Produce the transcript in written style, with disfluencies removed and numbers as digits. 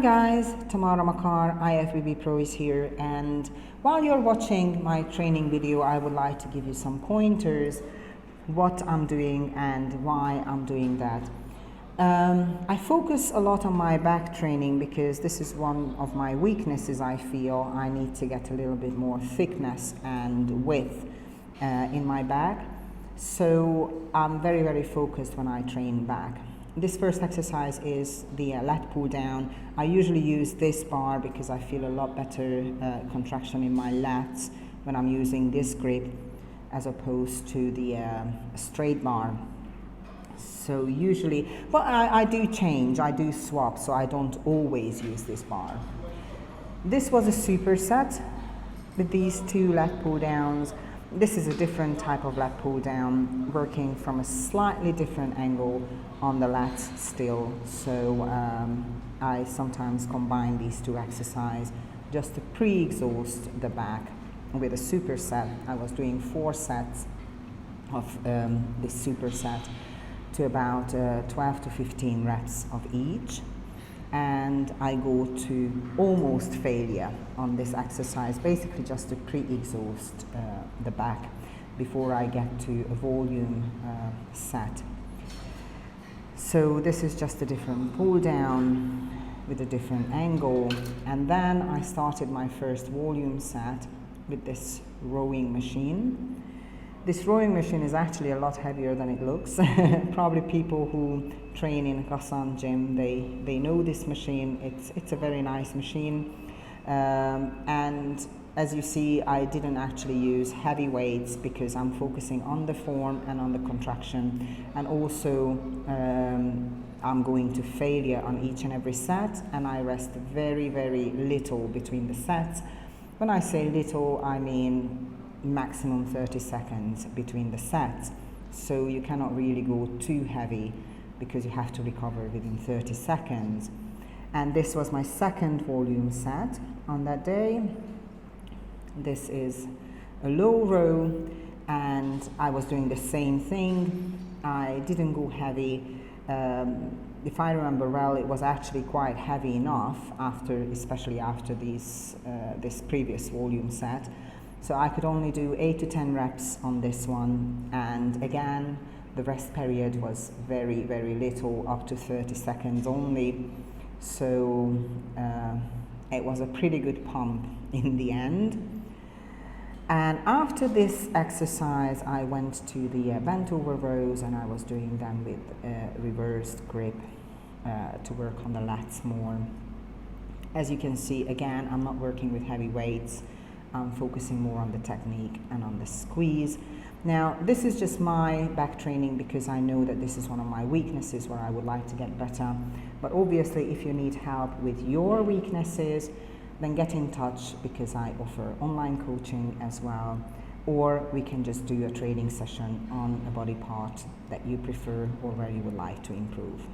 guys, Tamara Makar, IFBB Pro is here, and while you're watching my training video, I would like to give you some pointers what I'm doing and why I'm doing that. I focus a lot on my back training because this is one of my weaknesses. I feel I need to get a little bit more thickness and width in my back, so I'm very focused when I train back. This first exercise is the lat pull down. I usually use this bar because I feel a lot better contraction in my lats when I'm using this grip as opposed to the straight bar. So usually, but I do change, I do swap, so I don't always use this bar. This was a superset with these two lat pull downs. This is a different type of lat pull down, working from a slightly different angle on the lats still. So I sometimes combine these two exercises just to pre-exhaust the back with a superset. I was doing 4 sets of this superset to about 12 to 15 reps of each. And I go to almost failure on this exercise, basically just to pre-exhaust the back before I get to a volume set. So this is just a different pull down with a different angle, and then I started my first volume set with this rowing machine. This rowing machine is actually a lot heavier than it looks. Probably people who train in a Kasan gym, they know this machine. It's a very nice machine. And as you see, I didn't actually use heavy weights because I'm focusing on the form and on the contraction. And also, I'm going to failure on each and every set, and I rest very little between the sets. When I say little, I mean maximum 30 seconds between the sets, so you cannot really go too heavy because you have to recover within 30 seconds. And this was my second volume set on that day. This is a low row, and I was doing the same thing. I didn't go heavy. If I remember well, it was actually quite heavy enough especially after this previous volume set. So I could only do 8 to 10 reps on this one, and again the rest period was very little, up to 30 seconds only. So it was a pretty good pump in the end. And after this exercise, I went to the bent over rows, and I was doing them with reversed grip to work on the lats more. As you can see, again, I'm not working with heavy weights. I'm focusing more on the technique and on the squeeze. Now, this is just my back training because I know that this is one of my weaknesses where I would like to get better. But obviously, if you need help with your weaknesses, then get in touch because I offer online coaching as well. Or we can just do a training session on a body part that you prefer or where you would like to improve.